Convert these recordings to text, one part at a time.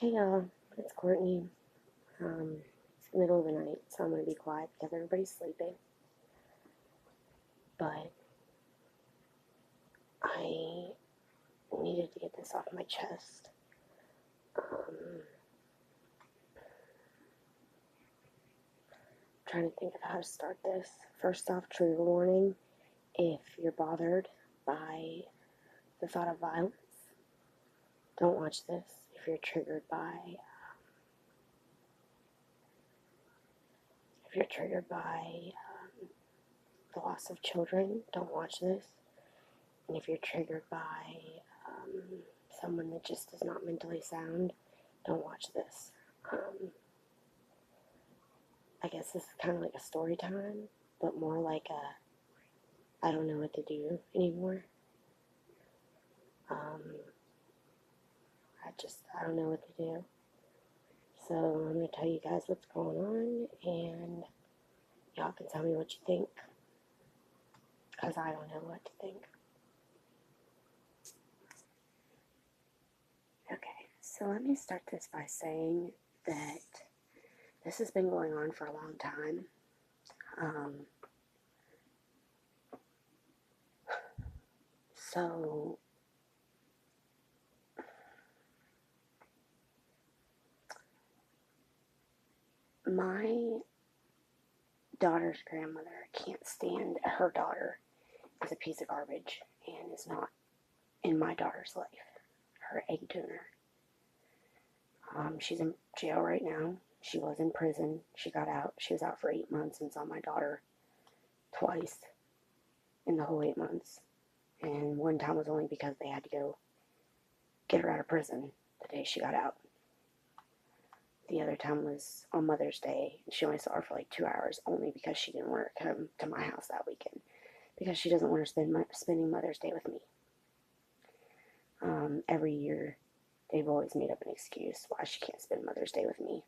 Hey y'all, it's Courtney. It's the middle of the night, so I'm gonna be quiet because everybody's sleeping. But I needed to get this off my chest. I'm trying to think of how to start this. First off, trigger warning: if you're bothered by the thought of violence, don't watch this. If you're triggered by, if you're triggered by the loss of children, don't watch this. And if you're triggered by someone that just is not mentally sound, don't watch this. I guess this is kind of like a story time, but more like a I don't know what to do anymore. Um, I don't know what to do. So I'm going to tell you guys what's going on, and y'all can tell me what you think, because I don't know what to think. Okay, so let me start this by saying that this has been going on for a long time. So my daughter's grandmother can't stand her daughter is a piece of garbage and is not in my daughter's life. Her egg donor. She's in jail right now. She was in prison. She got out. She was out for 8 months and saw my daughter twice in the whole 8 months. And one time was only because they had to go get her out of prison the day she got out. The other time was on Mother's Day. She only saw her for like 2 hours, only because she didn't want her to come to my house that weekend, because she doesn't want her spending Mother's Day with me. Every year, they've always made up an excuse why she can't spend Mother's Day with me,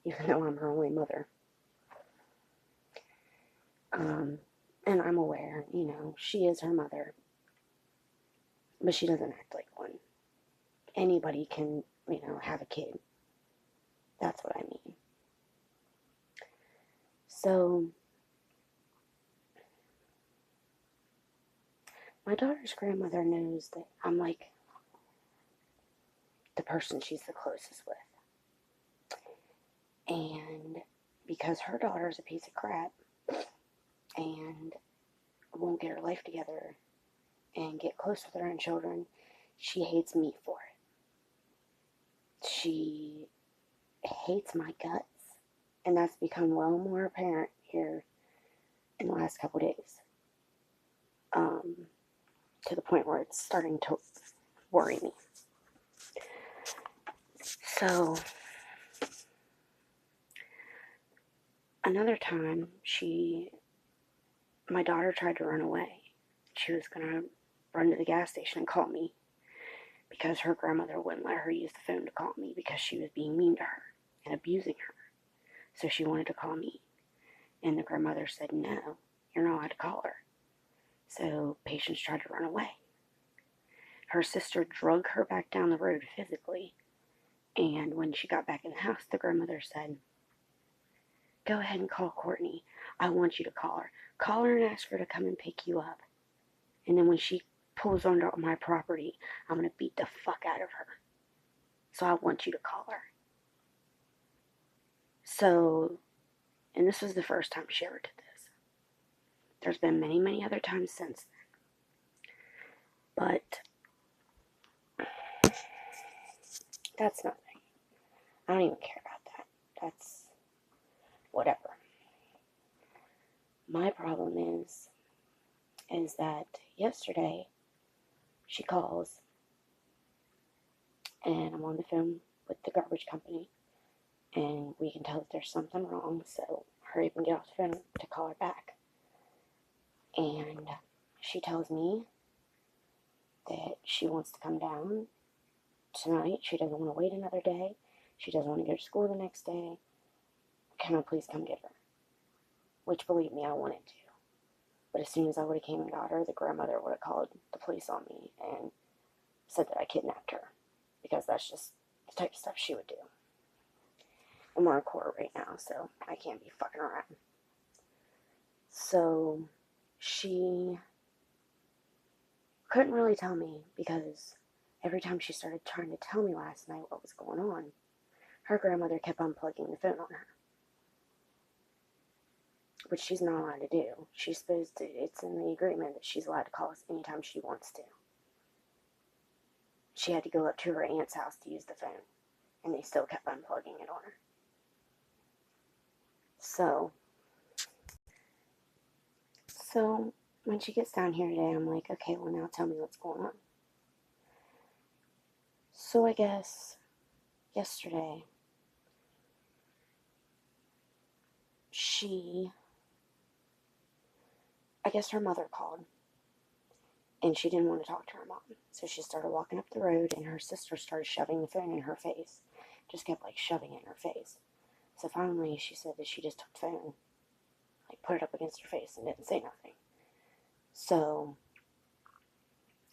even though I'm her only mother. And I'm aware, she is her mother, but she doesn't act like one. Anybody can, have a kid. That's what I mean. So, my daughter's grandmother knows that I'm like the person she's the closest with. And because her daughter's a piece of crap and won't get her life together and get close with her own children, she hates me for it. She hates my guts. And that's become well more apparent here in the last couple days. To the point where it's starting to worry me. So, another time, my daughter tried to run away. She was going to run to the gas station and call me because her grandmother wouldn't let her use the phone to call me because she was being mean to her and abusing her. So she wanted to call me. And the grandmother said, no, you're not allowed to call her. So Patience tried to run away. Her sister drug her back down the road physically. And when she got back in the house, the grandmother said, go ahead and call Courtney. I want you to call her. Call her and ask her to come and pick you up. And then when she pulls onto my property, I'm going to beat the fuck out of her. So I want you to call her. So, and this was the first time she ever did this. There's been many, many other times since then. But that's nothing. I don't even care about that. That's whatever. My problem is that yesterday she calls and I'm on the phone with the garbage company and we can tell that there's something wrong, so hurry up and get off the phone to call her back. And she tells me that she wants to come down tonight. She doesn't want to wait another day. She doesn't want to go to school the next day. Can I please come get her? Which, believe me, I wanted to. But as soon as I would have came and got her, the grandmother would have called the police on me and said that I kidnapped her. Because that's just the type of stuff she would do. And we're in court right now, so I can't be fucking around. So she couldn't really tell me because every time she started trying to tell me last night what was going on, her grandmother kept unplugging the phone on her, which she's not allowed to do. She's supposed to, it's in the agreement that she's allowed to call us anytime she wants to. She had to go up to her aunt's house to use the phone, and they still kept unplugging it on her. So when she gets down here today, I'm like, okay, well, now tell me what's going on. So I guess yesterday, her mother called, and she didn't want to talk to her mom. So she started walking up the road, and her sister started shoving the phone in her face. Just kept, like, shoving it in her face. So finally, she said that she just took the phone, like, put it up against her face and didn't say nothing. So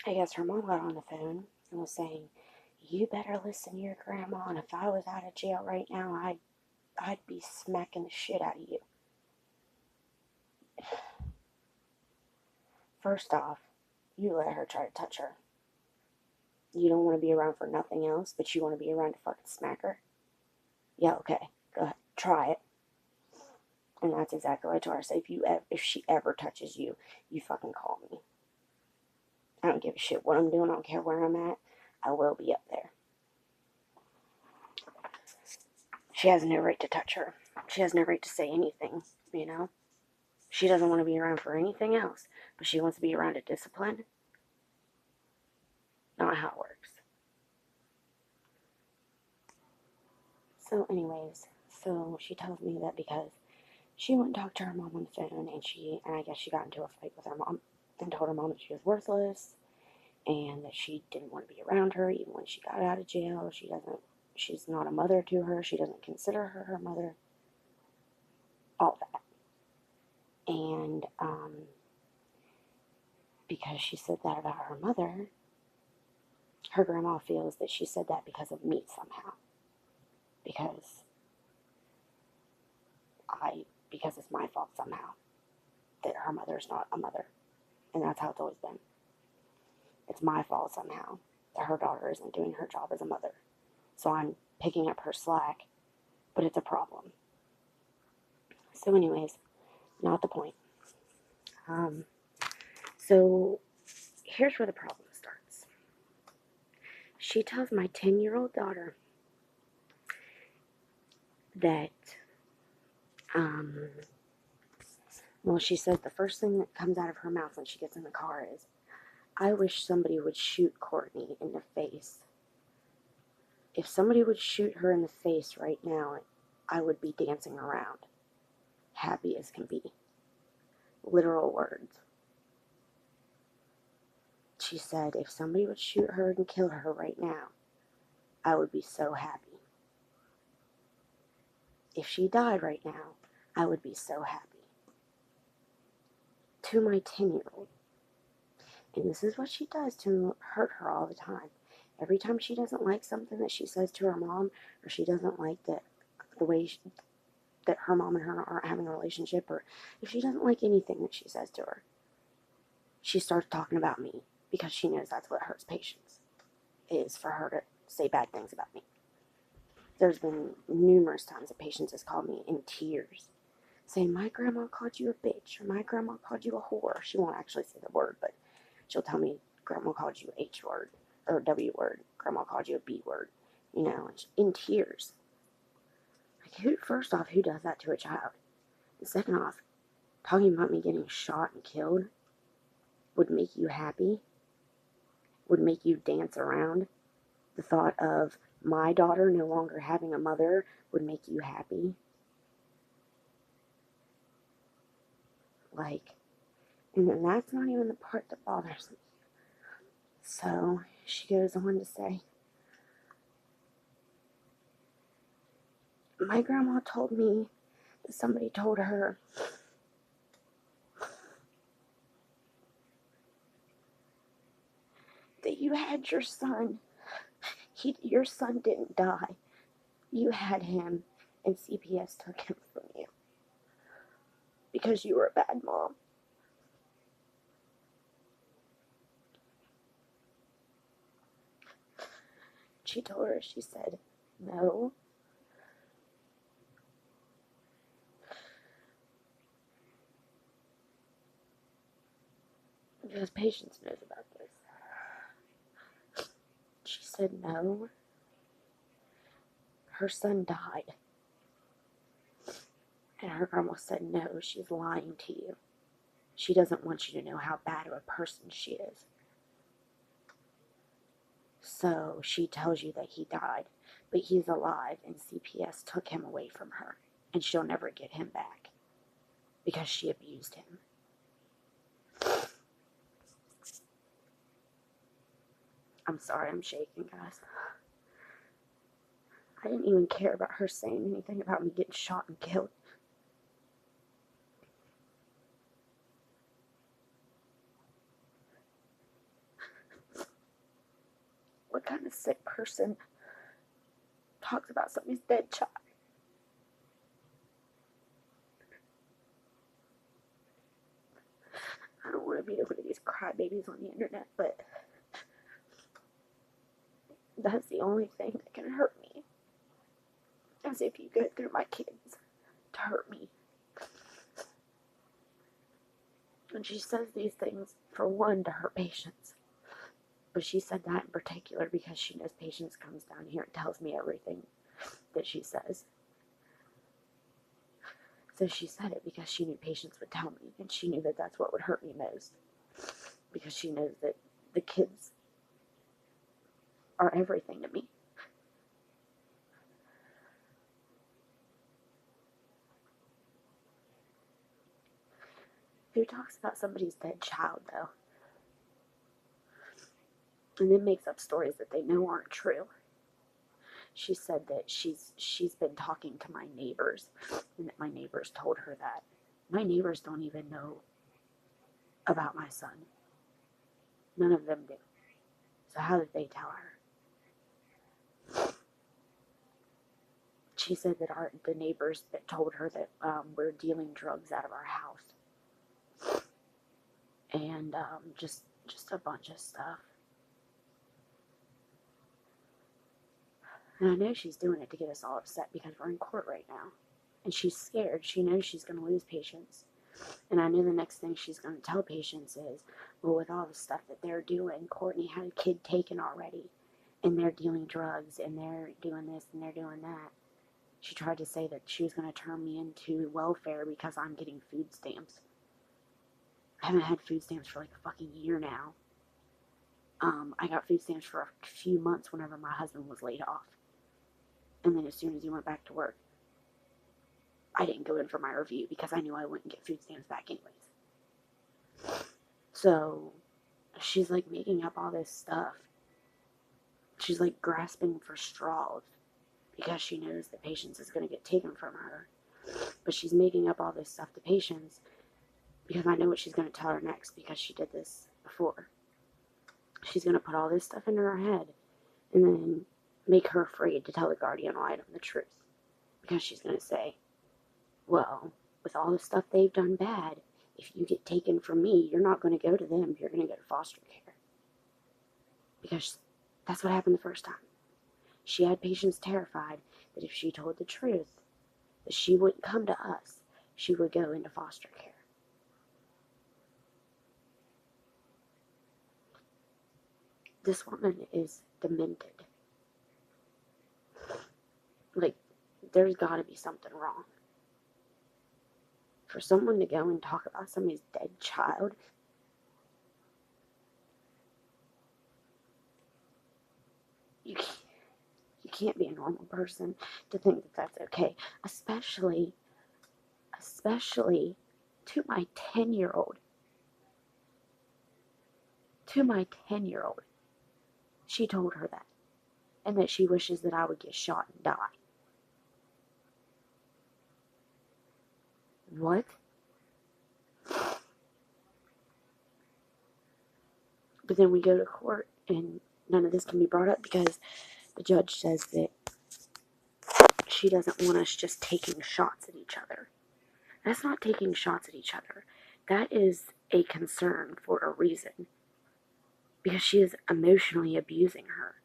I guess her mom got on the phone and was saying, you better listen to your grandma, and if I was out of jail right now, I'd be smacking the shit out of you. First off, you let her try to touch her. You don't want to be around for nothing else, but you want to be around to fucking smack her? Yeah, okay, go ahead, try it. And that's exactly what I told her. I said, if she ever touches you, you fucking call me. I don't give a shit what I'm doing. I don't care where I'm at. I will be up there. She has no right to touch her. She has no right to say anything, you know? She doesn't want to be around for anything else, but she wants to be around to discipline. Not how it works. So anyways, so she tells me that because she went and talked to her mom on the phone, and I guess she got into a fight with her mom and told her mom that she was worthless and that she didn't want to be around her even when she got out of jail. She's not a mother to her. She doesn't consider her her mother. All that. And because she said that about her mother, her grandma feels that she said that because of me somehow. Because it's my fault somehow that her mother's not a mother. And that's how it's always been. It's my fault somehow that her daughter isn't doing her job as a mother. So I'm picking up her slack, but it's a problem. So anyways, not the point. So here's where the problem starts. She tells my 10-year-old daughter that, well, she says the first thing that comes out of her mouth when she gets in the car is, I wish somebody would shoot Courtney in the face. If somebody would shoot her in the face right now, I would be dancing around, happy as can be. Literal words. She said, if somebody would shoot her and kill her right now, I would be so happy. If she died right now, I would be so happy. To my 10-year-old. And this is what she does to hurt her all the time. Every time she doesn't like something that she says to her mom, or she doesn't like the way that her mom and her aren't having a relationship, or if she doesn't like anything that she says to her, she starts talking about me because she knows that's what hurts patience, is for her to say bad things about me. There's been numerous times that Patience has called me in tears, saying, my grandma called you a bitch, or my grandma called you a whore. She won't actually say the word, but she'll tell me, grandma called you H word, or W word, grandma called you a B word, you know, in tears. Like, first off, who does that to a child? And second off, talking about me getting shot and killed would make you happy? Would make you dance around? The thought of my daughter no longer having a mother would make you happy? Like, and then that's not even the part that bothers me. So she goes on to say, my grandma told me that somebody told her that you had your son Your son didn't die. You had him, and CPS took him from you because you were a bad mom. She told her, she said, no. Because Patience knows about this. She said, no. Her son died. And her grandma said, no, she's lying to you. She doesn't want you to know how bad of a person she is. So she tells you that he died, but he's alive, and CPS took him away from her, and she'll never get him back because she abused him. I'm sorry, I'm shaking, guys. I didn't even care about her saying anything about me getting shot and killed. What kind of sick person talks about somebody's dead child? I don't want to be one of these crybabies on the internet, but that's the only thing that can hurt me. As if you go through my kids to hurt me. And she says these things, for one, to hurt Patience. But she said that in particular because she knows Patience comes down here and tells me everything that she says. So she said it because she knew Patience would tell me, and she knew that that's what would hurt me most. Because she knows that the kids are everything to me. Who talks about somebody's dead child, though? And then makes up stories that they know aren't true. She said that she's been talking to my neighbors, and that my neighbors told her that. My neighbors don't even know about my son. None of them do. So how did they tell her? She said that the neighbors that told her that we're dealing drugs out of our house. And just a bunch of stuff. And I know she's doing it to get us all upset because we're in court right now. And she's scared. She knows she's going to lose Patience. And I know the next thing she's going to tell Patience is, well, with all the stuff that they're doing, Courtney had a kid taken already. And they're dealing drugs, and they're doing this, and they're doing that. She tried to say that she was going to turn me into welfare because I'm getting food stamps. I haven't had food stamps for like a fucking year now. I got food stamps for a few months whenever my husband was laid off. And then as soon as he went back to work, I didn't go in for my review because I knew I wouldn't get food stamps back anyways. So she's like making up all this stuff. She's like grasping for straws because she knows that Patience is going to get taken from her. But she's making up all this stuff to Patience because I know what she's going to tell her next because she did this before. She's going to put all this stuff into her head and then make her afraid to tell the guardian ad litem the truth. Because she's going to say, well, with all the stuff they've done bad, if you get taken from me, you're not going to go to them, you're going to go to foster care. Because that's what happened the first time. She had Patience terrified that if she told the truth, that she wouldn't come to us, she would go into foster care. This woman is demented. Like, there's got to be something wrong. For someone to go and talk about somebody's dead child, you can't be a normal person to think that that's okay. Especially to my 10-year-old. To my 10-year-old. She told her that. And that she wishes that I would get shot and die. What? But then we go to court and none of this can be brought up because The judge says that she doesn't want us just taking shots at each other. That's not taking shots at each other. That is a concern for a reason. Because she is emotionally abusing her.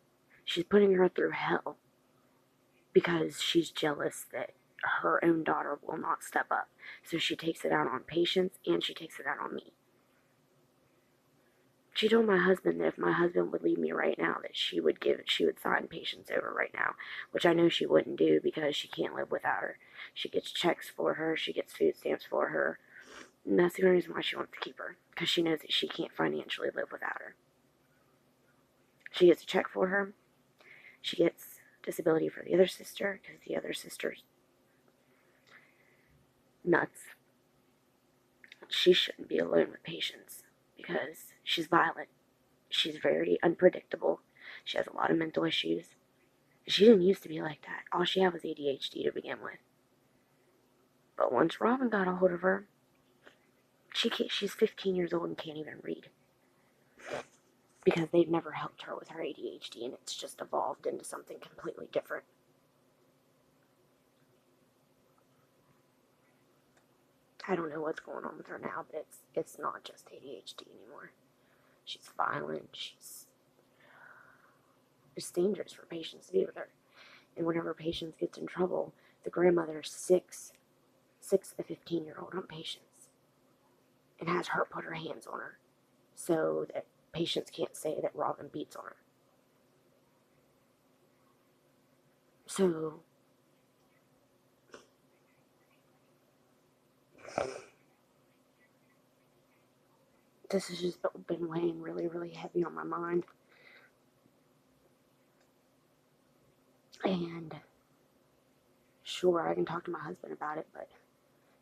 She's putting her through hell. Because she's jealous that her own daughter will not step up. So she takes it out on Patience and she takes it out on me. She told my husband that if my husband would leave me right now, that she would sign Patience over right now, which I know she wouldn't do because she can't live without her. She gets checks for her, she gets food stamps for her, and that's the only reason why she wants to keep her, because she knows that she can't financially live without her. She gets a check for her, she gets disability for the other sister, because the other sister's nuts. She shouldn't be alone with Patience, because she's violent. She's very unpredictable. She has a lot of mental issues. She didn't used to be like that. All she had was ADHD to begin with. But once Robin got a hold of her, she's 15 years old and can't even read. Because they've never helped her with her ADHD, and it's just evolved into something completely different. I don't know what's going on with her now, but it's not just ADHD anymore. She's violent. It's dangerous for Patience to be with her. And whenever Patience gets in trouble, the grandmother sicks the 15-year-old on Patience and has her put her hands on her so that Patience can't say that Robin beats on her. So this has just been weighing really, really heavy on my mind. And sure, I can talk to my husband about it, but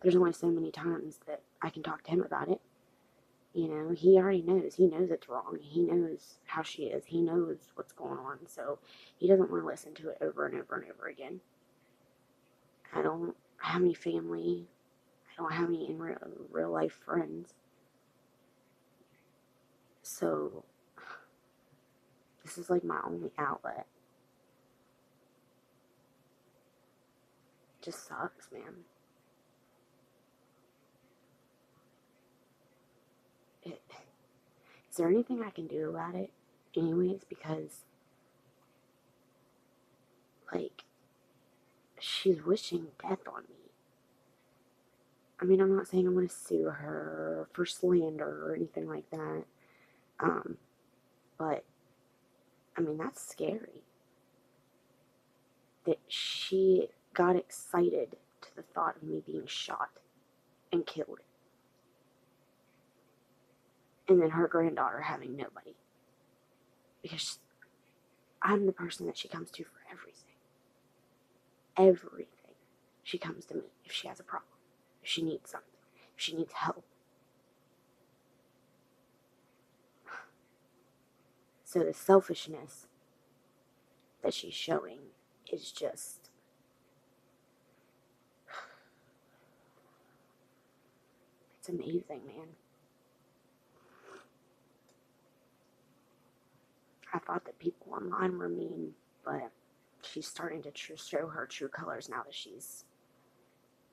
there's only so many times that I can talk to him about it. You know, he already knows. He knows it's wrong. He knows how she is. He knows what's going on. So he doesn't want to listen to it over and over and over again. I don't have any family. I don't have any in real life friends. So this is like my only outlet. It just sucks, man. Is there anything I can do about it? Anyways, because, like, she's wishing death on me. I mean, I'm not saying I'm going to sue her for slander or anything like that. But, I mean, that's scary. That she got excited to the thought of me being shot and killed. And then her granddaughter having nobody. Because I'm the person that she comes to for everything. Everything. She comes to me if she has a problem. If she needs something. If she needs help. So the selfishness that she's showing is just... it's amazing, man. I thought that people online were mean, but she's starting to show her true colors now that she's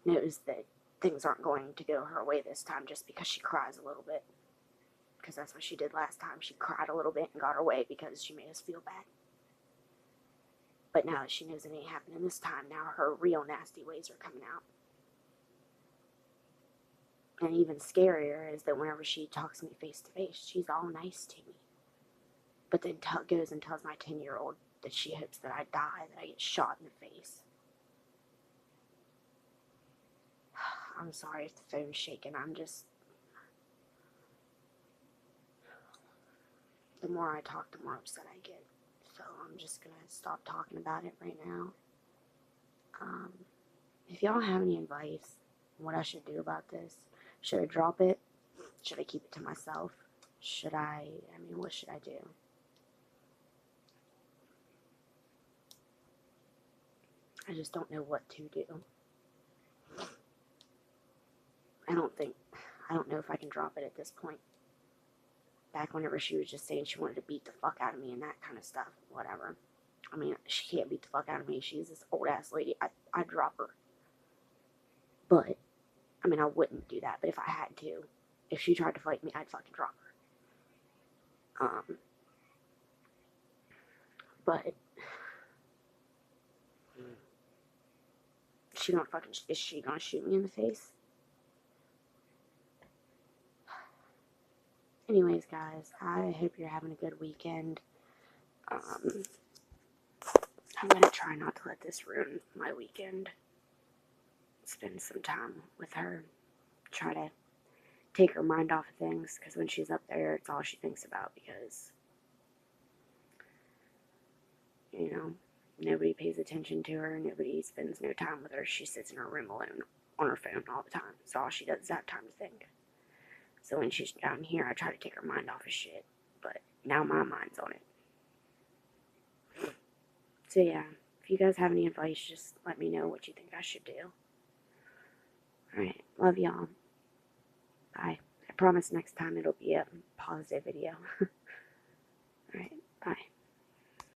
knows that things aren't going to go her way this time just because she cries a little bit. Because that's what she did last time. She cried a little bit and got her way because she made us feel bad. But now that she knows it ain't happening this time, now her real nasty ways are coming out. And even scarier is that whenever she talks to me face to face, she's all nice to me. But then goes and tells my 10-year-old that she hopes that I die, that I get shot in the face. I'm sorry if the phone's shaking. The more I talk, the more upset I get. So I'm just going to stop talking about it right now. If y'all have any advice on what I should do about this, should I drop it? Should I keep it to myself? What should I do? I just don't know what to do. I don't know if I can drop it at this point. Back whenever she was just saying she wanted to beat the fuck out of me and that kind of stuff, whatever. I mean, she can't beat the fuck out of me. She's this old ass lady. I'd drop her. But, I mean, I wouldn't do that. But if I had to, if she tried to fight me, I'd fucking drop her. But is she gonna shoot me in the face? Anyways, guys, I hope you're having a good weekend. I'm gonna try not to let this ruin my weekend. Spend some time with her. Try to take her mind off of things, because when she's up there, it's all she thinks about, because, you know, nobody pays attention to her, nobody spends no time with her. She sits in her room alone on her phone all the time, so all she does is have time to think. So when she's down here, I try to take her mind off of shit, but now my mind's on it. So yeah, if you guys have any advice, just let me know what you think I should do. Alright, love y'all. Bye. I promise next time it'll be a positive video. Alright, bye.